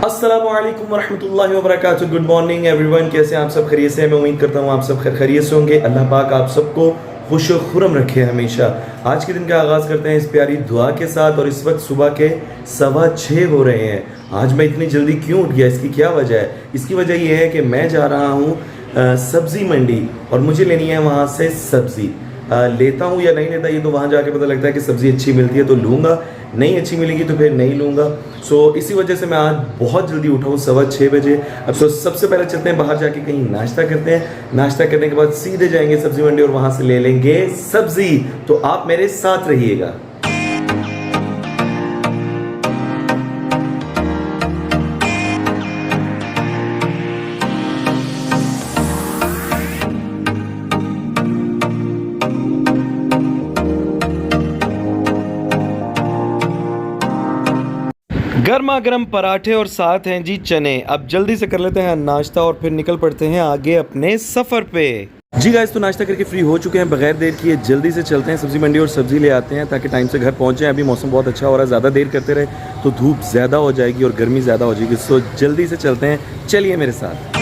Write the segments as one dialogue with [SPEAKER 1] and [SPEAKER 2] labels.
[SPEAKER 1] अस्सलामुअलैकुम वरहमतुल्लाहि वबरकातुहू। Good morning everyone, कैसे हैं आप सब? खैरियत से हैं? मैं उम्मीद करता हूँ आप सब खैरियत से होंगे। अल्लाह पाक आप सबको खुश और खुरम रखे हमेशा। आज के दिन का आगाज़ करते हैं इस प्यारी दुआ के साथ। और इस वक्त सुबह के 6:15 हो रहे हैं। आज मैं इतनी जल्दी क्यों उठ गया, इसकी क्या वजह है? इसकी वजह यह है कि मैं जा रहा हूँ सब्ज़ी मंडी और मुझे लेनी है वहाँ से सब्ज़ी। लेता हूँ या नहीं लेता ये तो वहाँ जाके पता लगता है कि सब्ज़ी अच्छी मिलती है तो लूँगा, नहीं अच्छी मिलेगी तो फिर नहीं लूँगा। सो इसी वजह से मैं आज बहुत जल्दी उठा हूँ 6:15 बजे। अब सबसे पहले चलते हैं बाहर, जाके कहीं नाश्ता करते हैं। नाश्ता करने के बाद सीधे जाएंगे सब्ज़ी मंडी और वहाँ से ले लेंगे सब्ज़ी। तो आप मेरे साथ रहिएगा। गर्मा गर्म पराठे और साथ हैं जी चने। अब जल्दी से कर लेते हैं नाश्ता और फिर निकल पड़ते हैं आगे अपने सफ़र पे। जी गाइस, तो नाश्ता करके फ्री हो चुके हैं। बगैर देर किए जल्दी से चलते हैं सब्ज़ी मंडी और सब्ज़ी ले आते हैं ताकि टाइम से घर पहुंचे। अभी मौसम बहुत अच्छा हो रहा है, ज़्यादा देर करते रहे तो धूप ज़्यादा हो जाएगी और गर्मी ज़्यादा हो जाएगी। सो जल्दी से चलते हैं, चलिए मेरे साथ।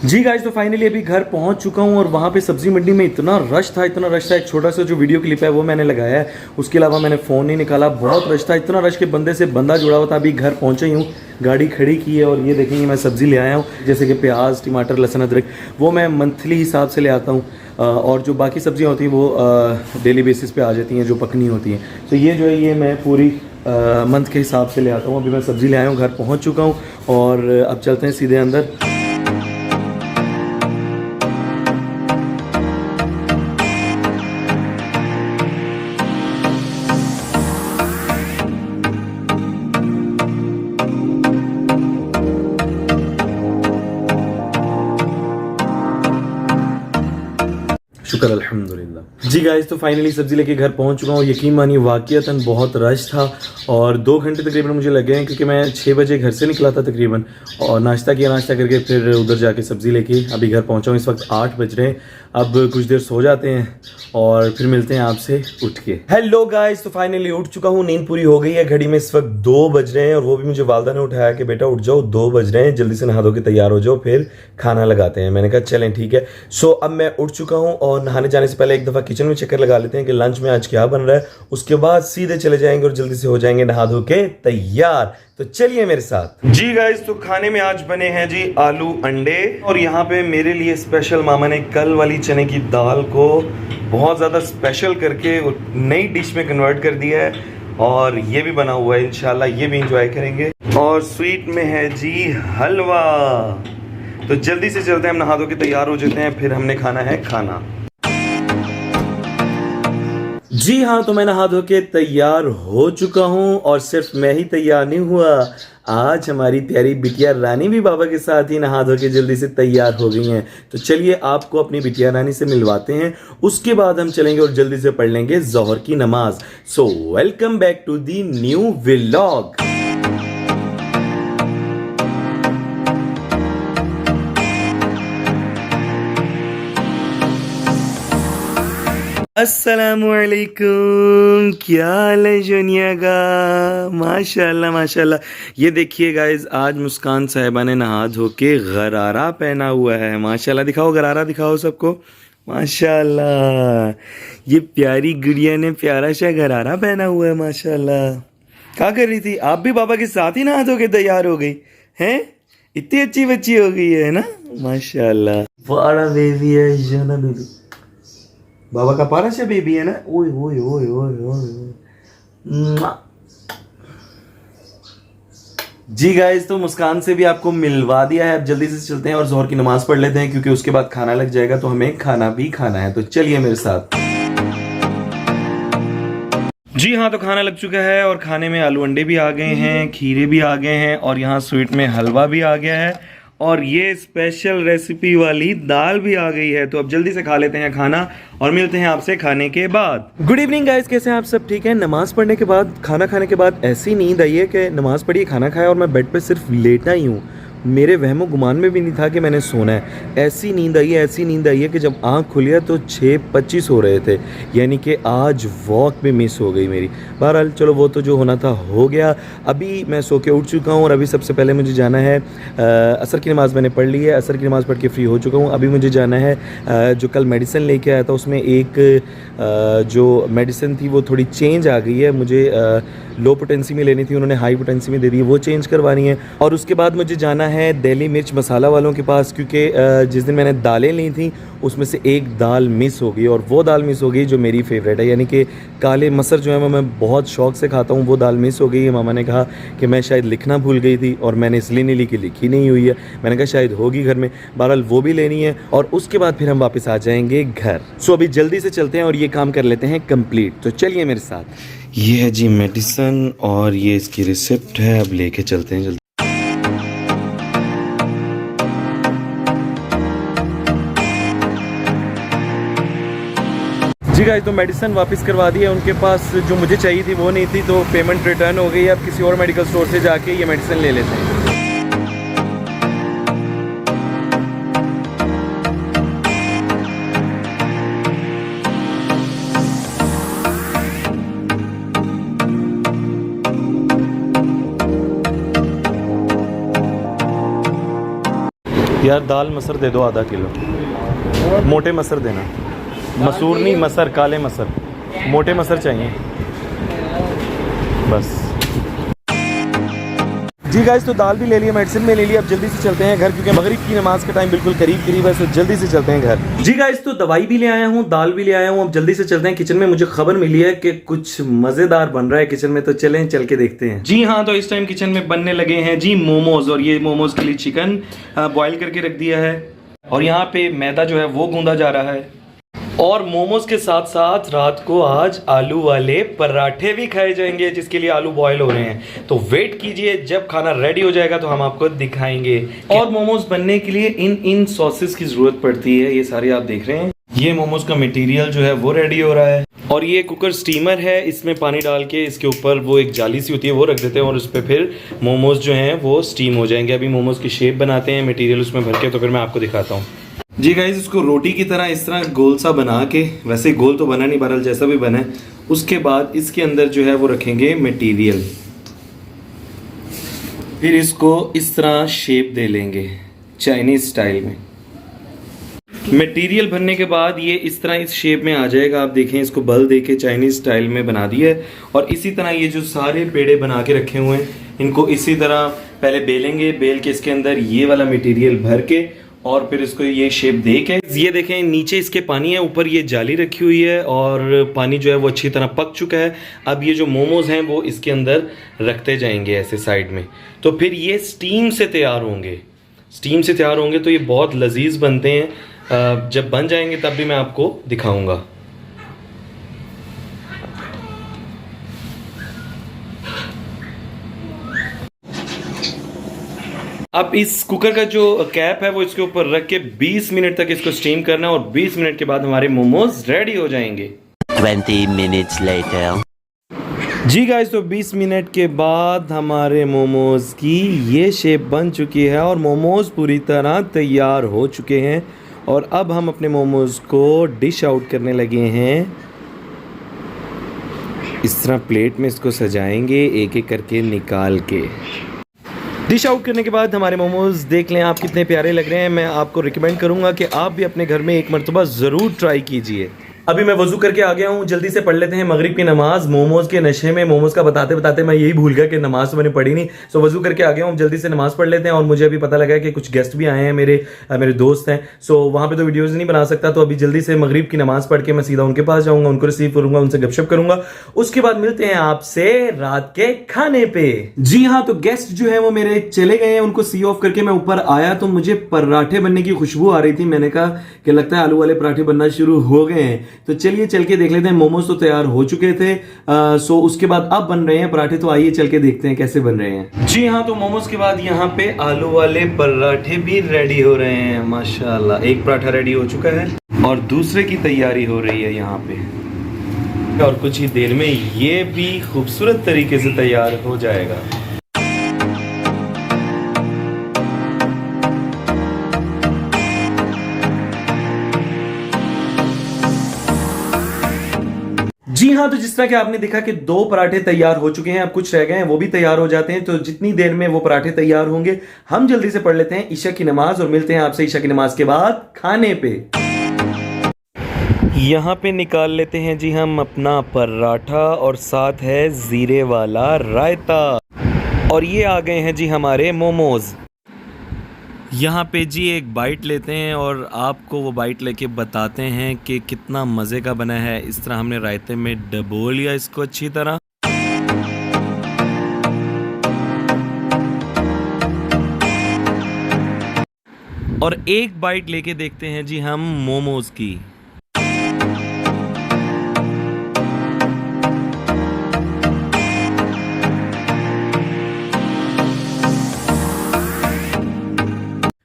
[SPEAKER 1] जी गाइस, तो फाइनली अभी घर पहुंच चुका हूं और वहां पे सब्जी मंडी में इतना रश था। एक छोटा सा जो वीडियो क्लिप है वो मैंने लगाया है, उसके अलावा मैंने फ़ोन नहीं निकाला। बहुत रश था, इतना रश के बंदे से बंदा जुड़ा हुआ था। अभी घर पहुंचा ही हूँ, गाड़ी खड़ी की है और ये देखेंगे मैं सब्ज़ी ले आया हूँ। जैसे कि प्याज, टमाटर, लहसुन, अदरक वो मैं मंथली हिसाब से ले आता हूँ और जो बाकी सब्ज़ियाँ होती हैं वो डेली बेसिस पे आ जाती हैं जो पकनी होती हैं। तो ये जो है ये मैं पूरी मंथ के हिसाब से ले आता हूँ। अभी मैं सब्ज़ी ले आया हूँ, घर पहुँच चुका हूँ और अब चलते हैं सीधे अंदर। शुक्र अल्हम्दुलिल्लाह। जी गाइस, तो फाइनली सब्ज़ी लेके घर पहुंच चुका हूँ। यकीन मानिए वाक़ियतन बहुत रश था और 2 घंटे तकरीबन मुझे लगे हैं क्योंकि मैं 6 बजे घर से निकला था तकरीबन और नाश्ता किया, नाश्ता करके फिर उधर जाके सब्ज़ी लेके अभी घर पहुंचा हूँ। इस वक्त 8 बज रहे हैं। अब कुछ देर सो जाते हैं और फिर मिलते हैं आपसे उठ के। हेलो गाइस, तो फाइनली उठ चुका हूँ, नींद पूरी हो गई है। घड़ी में इस वक्त 2 बज रहे हैं और वो भी मुझे वालदा ने उठाया कि बेटा उठ जाओ, 2 बज रहे हैं, जल्दी से नहा धो के तैयार हो जाओ, फिर खाना लगाते हैं। मैंने कहा चलें ठीक है। सो अब मैं उठ चुका हूँ और नहाने जाने से पहले एक दफ़ा किचन में चक्कर लगा लेते हैं कि लंच में आज क्या बन रहा है। उसके बाद सीधे चले जाएंगे और जल्दी से हो जाएंगे नहा धो के तैयार। तो चलिए मेरे साथ। जी गाइस, तो खाने में आज बने हैं जी आलू अंडे और यहाँ पे मेरे लिए स्पेशल मामा ने कल वाली चने की दाल को बहुत ज़्यादा स्पेशल करके नई डिश में कन्वर्ट कर दिया है और ये भी बना हुआ है। इंशाल्लाह ये भी इंजॉय करेंगे। और स्वीट में है जी हलवा। तो जल्दी से चलते हैं, हम नहा धो के तैयार हो जाते हैं, फिर हमने खाना है खाना। जी हाँ, तो मैं नहा धो के तैयार हो चुका हूँ और सिर्फ मैं ही तैयार नहीं हुआ, आज हमारी प्यारी बिटिया रानी भी बाबा के साथ ही नहा धो के जल्दी से तैयार हो गई हैं। तो चलिए आपको अपनी बिटिया रानी से मिलवाते हैं, उसके बाद हम चलेंगे और जल्दी से पढ़ लेंगे ज़ोहर की नमाज। So welcome back to the new vlog. अस्सलामुअलैकुम, क्या हाल है जोनिया का? माशाल्लाह माशाल्लाह। ये देखिए गाइज, आज मुस्कान साहिबा ने नहा धो के गरारा पहना हुआ है। माशाल्लाह, दिखाओ गरारा, दिखाओ सबको। माशाल्लाह, ये प्यारी गुड़िया ने प्यारा सा गरारा पहना हुआ है। माशाल्लाह, क्या कर रही थी? आप भी बाबा के साथ ही नहा धो के तैयार हो गई हैं? इतनी अच्छी बच्ची हो गई है ना, माशाल्लाह। बड़ा बेबी है जोना बेबी, बाबा का पारा से बेबी है ना। ओए ओए ओए ओए ओए। जी गाइस, तो मुस्कान से भी आपको मिलवा दिया है। अब जल्दी से चलते हैं और ज़ोहर की नमाज पढ़ लेते हैं क्योंकि उसके बाद खाना लग जाएगा, तो हमें खाना भी खाना है। तो चलिए मेरे साथ। जी हाँ, तो खाना लग चुका है और खाने में आलू अंडे भी आ गए हैं, खीरे भी आ गए हैं और यहाँ स्वीट में हलवा भी आ गया है और ये स्पेशल रेसिपी वाली दाल भी आ गई है। तो अब जल्दी से खा लेते हैं खाना और मिलते हैं आपसे खाने के बाद। गुड इवनिंग गाइस, कैसे हैं आप सब? ठीक है। नमाज पढ़ने के बाद, खाना खाने के बाद ऐसी नींद आई है कि नमाज पढ़ी, खाना खाया और मैं बेड पे सिर्फ लेटा ही हूँ। मेरे वहमो गुमान में भी नहीं था कि मैंने सोना है। ऐसी नींद आई है कि जब आँख खुली है तो 6:25 हो रहे थे, यानी कि आज वॉक भी मिस हो गई मेरी। बहरहाल चलो, वो तो जो होना था हो गया। अभी मैं सो के उठ चुका हूँ और अभी सबसे पहले मुझे जाना है, असर की नमाज़ मैंने पढ़ ली है, असर की नमाज़ पढ़ के फ्री हो चुका हूँ। अभी मुझे जाना है, जो कल मेडिसिन लेके आया था उसमें एक जो मेडिसिन थी वो थोड़ी चेंज आ गई है। मुझे लो पोटेंसी में लेनी थी, उन्होंने हाई पोटेंसी में दे दी, वो चेंज करवानी है। और उसके बाद मुझे जाना है दिल्ली मिर्च मसाला वालों के पास, क्योंकि जिस दिन मैंने दालें ली थी उसमें से एक दाल मिस हो गई, और वो दाल मिस हो गई जो मेरी फेवरेट है, यानी कि काले मसर जो है मैं बहुत शौक़ से खाता हूँ, वो दाल मिस हो गई है। मामा ने कहा कि मैं शायद लिखना भूल गई थी और मैंने इसलिए नहीं लिखी, लिखी नहीं हुई है। मैंने कहा शायद होगी घर में। बहरहाल वो भी लेनी है और उसके बाद फिर हम वापस आ जाएंगे घर। सो अभी जल्दी से चलते हैं और ये काम कर लेते हैं कंप्लीट। तो चलिए मेरे साथ। ये है जी मेडिसिन और ये इसकी रिसिप्ट है, अब लेके चलते हैं जल्दी। जी गाइस, तो मेडिसिन वापस करवा दी है, उनके पास जो मुझे चाहिए थी वो नहीं थी, तो पेमेंट रिटर्न हो गई। अब किसी और मेडिकल स्टोर से जाके ये मेडिसिन ले लेते हैं। यार दाल मसर दे दो आधा किलो, मोटे मसर देना, मसूर नहीं मसर, काले मसर, मोटे मसर चाहिए बस। जी गाइस, तो दाल भी ले लिया, मेडिसिन में ले लिया। अब जल्दी से चलते हैं घर, क्योंकि मगरिब की नमाज का टाइम बिल्कुल करीब है, तो जल्दी से चलते हैं घर। जी गाइस, तो दवाई भी ले आया हूँ, दाल भी ले आया हूँ। अब जल्दी से चलते हैं किचन में। मुझे खबर मिली है कि कुछ मजेदार बन रहा है किचन में, तो चलें चल के देखते हैं। जी हाँ, तो इस टाइम किचन में बनने लगे हैं जी मोमोज, और ये मोमोज के लिए चिकन बॉईल करके रख दिया है, और यहाँ पे मैदा जो है वो गूंदा जा रहा है। और मोमोज के साथ साथ रात को आज आलू वाले पराठे भी खाए जाएंगे, जिसके लिए आलू बॉयल हो रहे हैं। तो वेट कीजिए, जब खाना रेडी हो जाएगा तो हम आपको दिखाएंगे। और मोमोज बनने के लिए इन सॉसेस की जरूरत पड़ती है, ये सारे आप देख रहे हैं। ये मोमोज का मटेरियल जो है वो रेडी हो रहा है, और ये कुकर स्टीमर है, इसमें पानी डाल के इसके ऊपर वो एक जाली सी होती है वो रख देते हैं, और उस पर फिर मोमोज जो हैं वो स्टीम हो जाएंगे। अभी मोमोज की शेप बनाते हैं मटेरियल उसमें भर के, तो फिर मैं आपको दिखाता हूँ। जी गाइस, इसको रोटी की तरह इस तरह गोल सा बना के, वैसे गोल तो बना नहीं, बहरहाल जैसा भी बना है, उसके बाद इसके अंदर जो है वो रखेंगे मटेरियल, फिर इसको इस तरह शेप दे लेंगे चाइनीज स्टाइल में। मटेरियल भरने के बाद ये इस तरह इस शेप में आ जाएगा। आप देखें, इसको बल दे के चाइनीज स्टाइल में बना दिया है। और इसी तरह ये जो सारे पेड़े बना के रखे हुए हैं, इनको इसी तरह पहले बेलेंगे, बेल के इसके अंदर ये वाला मटेरियल भर के, और फिर इसको ये शेप दे के, ये देखें नीचे इसके पानी है, ऊपर ये जाली रखी हुई है, और पानी जो है वो अच्छी तरह पक चुका है। अब ये जो मोमोज हैं वो इसके अंदर रखते जाएंगे ऐसे साइड में, तो फिर ये स्टीम से तैयार होंगे। स्टीम से तैयार होंगे तो ये बहुत लजीज बनते हैं। जब बन जाएंगे तब भी मैं आपको दिखाऊंगा। अब इस कुकर का जो कैप है वो इसके ऊपर रख के 20 मिनट तक इसको स्टीम करना है, और 20 मिनट के बाद हमारे मोमोज रेडी हो जाएंगे।
[SPEAKER 2] 20 minutes later.
[SPEAKER 1] जी गाइस, तो 20 मिनट के बाद हमारे मोमोज की ये शेप बन चुकी है, और मोमोज पूरी तरह तैयार हो चुके हैं। और अब हम अपने मोमोज को डिश आउट करने लगे हैं। इस तरह प्लेट में इसको सजाएंगे, एक एक करके निकाल के। डिश आउट करने के बाद हमारे मोमोज देख लें आप कितने प्यारे लग रहे हैं। मैं आपको रिकमेंड करूंगा कि आप भी अपने घर में एक मरतबा ज़रूर ट्राई कीजिए। अभी मैं वजू करके आ गया हूँ, जल्दी से पढ़ लेते हैं मगरिब की नमाज। मोमोज के नशे में, मोमोज का बताते बताते मैं यही भूल गया कि नमाज तो मैंने पढ़ी नहीं। सो वजू करके आ गया हूँ, जल्दी से नमाज पढ़ लेते हैं। और मुझे अभी पता लगा है कि कुछ गेस्ट भी आए हैं, मेरे दोस्त हैं। सो वहाँ पे तो वीडियोज़ नहीं बना सकता, तो अभी जल्दी से मगरिब की नमाज पढ़ के मैं सीधा उनके पास जाऊँगा, उनको रिसीव करूँगा, उनसे गपशप करूँगा। उसके बाद मिलते हैं आपसे रात के खाने पे। जी हाँ, तो गेस्ट जो है वो मेरे चले गए हैं, उनको सी ऑफ करके मैं ऊपर आया तो मुझे पराठे बनने की खुशबू आ रही थी। मैंने कहा कि लगता है आलू वाले पराठे बनना शुरू हो गए हैं। तो चलिए चल के देख लेते हैं। मोमोज तो तैयार हो चुके थे, सो उसके बाद अब बन रहे हैं पराठे। तो आइए चल के देखते हैं कैसे बन रहे हैं। जी हाँ, तो मोमोज के बाद यहाँ पे आलू वाले पराठे भी रेडी हो रहे हैं। माशाल्लाह, एक पराठा रेडी हो चुका है और दूसरे की तैयारी हो रही है यहाँ पे, और कुछ ही देर में ये भी खूबसूरत तरीके से तैयार हो जाएगा। जी हाँ, तो जिस तरह कि आपने देखा कि 2 पराठे तैयार हो चुके हैं, अब कुछ रह गए हैं, वो भी तैयार हो जाते हैं। तो जितनी देर में वो पराठे तैयार होंगे, हम जल्दी से पढ़ लेते हैं ईशा की नमाज और मिलते हैं आपसे ईशा की नमाज के बाद खाने पे। यहाँ पे निकाल लेते हैं जी हम अपना पराठा और साथ है जीरे वाला रायता, और ये आ गए हैं जी हमारे मोमोज। यहाँ पे जी एक बाइट लेते हैं और आपको वो बाइट लेके बताते हैं कि कितना मज़े का बना है। इस तरह हमने रायते में डबो लिया इसको अच्छी तरह, और एक बाइट लेके देखते हैं जी हम मोमोज की।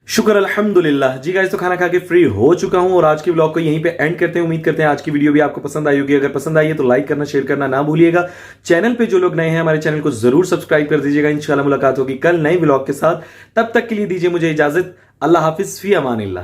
[SPEAKER 1] शुक्र अल्हम्दुलिल्लाह। जी गाइस, तो खाना खा के फ्री हो चुका हूं और आज की व्लॉग को यहीं पे एंड करते हैं। उम्मीद करते हैं आज की वीडियो भी आपको पसंद आई होगी। अगर पसंद आई है तो लाइक करना, शेयर करना ना भूलिएगा। चैनल पे जो लोग नए हैं हमारे चैनल को जरूर सब्सक्राइब कर दीजिएगा। इंशाल्लाह मुलाकात होगी कल नए व्लॉग के साथ। तब तक के लिए दीजिए मुझे इजाजत। अल्लाह हाफिज, फी अमानिल्लाह।